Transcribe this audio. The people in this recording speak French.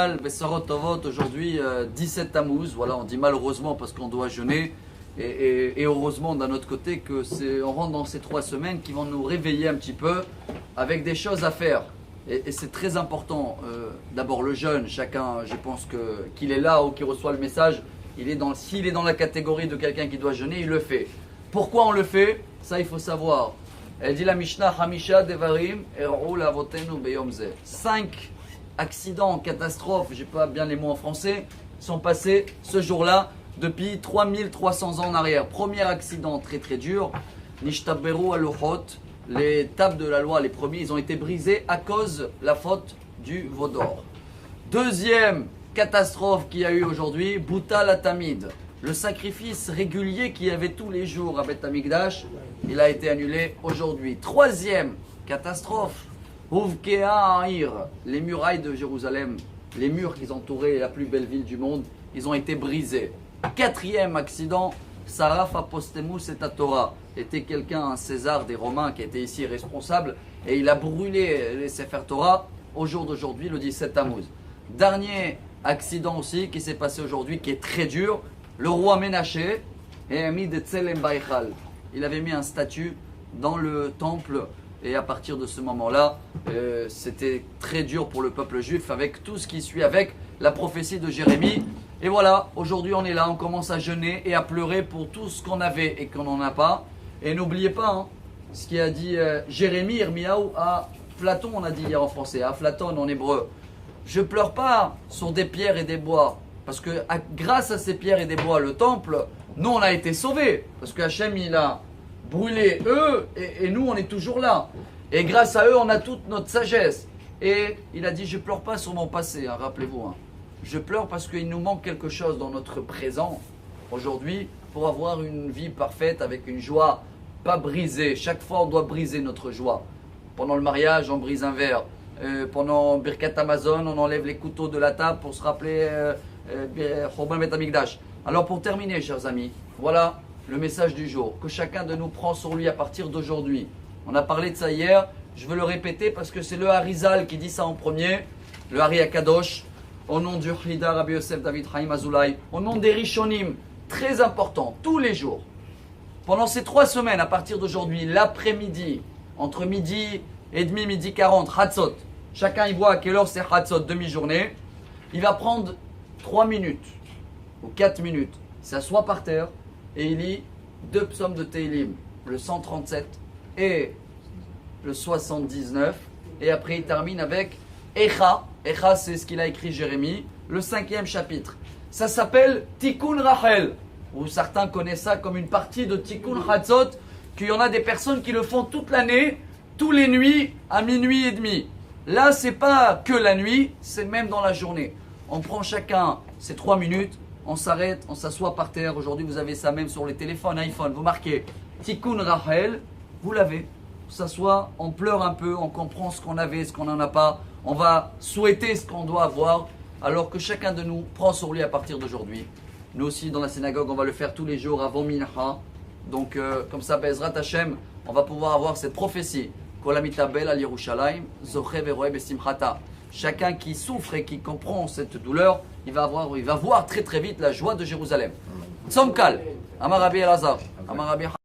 Besarot Tovot, aujourd'hui 17 Tammuz, voilà, on dit malheureusement parce qu'on doit jeûner et heureusement d'un autre côté que on rentre dans ces 3 semaines qui vont nous réveiller un petit peu avec des choses à faire et c'est très important. D'abord le jeûne, chacun, je pense qu'il est là ou qu'il reçoit le message, s'il est dans la catégorie de quelqu'un qui doit jeûner, il le fait. Pourquoi on le fait? Ça il faut savoir. Elle dit la Mishnah Hamisha Devarim Er'u Lavotenu Beyom Ze. 5 accidents, catastrophes, j'ai pas bien les mots en français, sont passés ce jour-là depuis 3300 ans en arrière. Premier accident très très dur, Nishtaberu Aluchot, les tables de la loi, les premiers, ils ont été brisés à cause de la faute du veau d'or. Deuxième catastrophe qu'il y a eu aujourd'hui, Boutal Atamid, le sacrifice régulier qu'il y avait tous les jours à Beth Amikdash, il a été annulé aujourd'hui. Troisième catastrophe, les murailles de Jérusalem, les murs qui entouraient la plus belle ville du monde, ils ont été brisés. Quatrième accident, Saraf Apostemus et Torah. Était quelqu'un, un César des Romains qui était ici responsable et il a brûlé les Sefer Torah au jour d'aujourd'hui, le 17 Tammuz. Dernier accident aussi qui s'est passé aujourd'hui qui est très dur, le roi Ménaché il avait mis un statut dans le temple. Et à partir de ce moment-là, c'était très dur pour le peuple juif avec tout ce qui suit avec la prophétie de Jérémie. Et voilà, aujourd'hui on est là, on commence à jeûner et à pleurer pour tout ce qu'on avait et qu'on n'en a pas. Et n'oubliez pas ce qu'a dit Jérémie, Irmiaou à Platon, on a dit hier en français, à Platon en hébreu. Je pleure pas sur des pierres et des bois, parce que grâce à ces pierres et des bois, le temple, nous on a été sauvés. Parce que Hachem il a brûlé eux et nous on est toujours là. Et grâce à eux on a toute notre sagesse. Et il a dit je pleure pas sur mon passé, rappelez-vous. Je pleure parce qu'il nous manque quelque chose dans notre présent aujourd'hui pour avoir une vie parfaite avec une joie pas brisée. Chaque fois on doit briser notre joie. Pendant le mariage on brise un verre. Pendant Birkat Amazon on enlève les couteaux de la table pour se rappeler Chorban Bet Amikdash. Alors pour terminer chers amis, voilà le message du jour, que chacun de nous prend sur lui à partir d'aujourd'hui. On a parlé de ça hier, je veux le répéter parce que c'est le Harizal qui dit ça en premier, le Hari Akadosh, au nom du Hida Rabbi Yosef David Chaim Azoulay, au nom des Rishonim, très important, tous les jours. Pendant ces 3 semaines, à partir d'aujourd'hui, l'après-midi, entre midi et demi, midi 40, Hatzot, chacun y voit à quelle heure c'est Hatzot, demi-journée, il va prendre 3 minutes ou 4 minutes, s'assoit par terre, et il lit 2 psaumes de Tehillim, le 137 et le 79. Et après il termine avec Echa. Echa c'est ce qu'il a écrit Jérémie, le 5e chapitre. Ça s'appelle Tikkun Rachel. Ou certains connaissent ça comme une partie de Tikkun Hatzot, qu'il y en a des personnes qui le font toute l'année, tous les nuits à minuit et demi. Là c'est pas que la nuit, c'est même dans la journée. On prend chacun ces 3 minutes. On s'arrête, on s'assoit par terre. Aujourd'hui, vous avez ça même sur les téléphones, iPhone. Vous marquez Tikkun Rachel, vous l'avez. On s'assoit, on pleure un peu, on comprend ce qu'on avait, ce qu'on n'en a pas. On va souhaiter ce qu'on doit avoir, alors que chacun de nous prend sur lui à partir d'aujourd'hui. Nous aussi, dans la synagogue, on va le faire tous les jours avant Mincha. Donc, comme ça, Bezrat Hashem, on va pouvoir avoir cette prophétie. Kol hamitabel al Yerushalayim, zoche veroeh besimchata. Chacun qui souffre et qui comprend cette douleur, il va voir très très vite la joie de Jérusalem. Tzom kal, Amar Rabbi Elazar, Amar Rabbi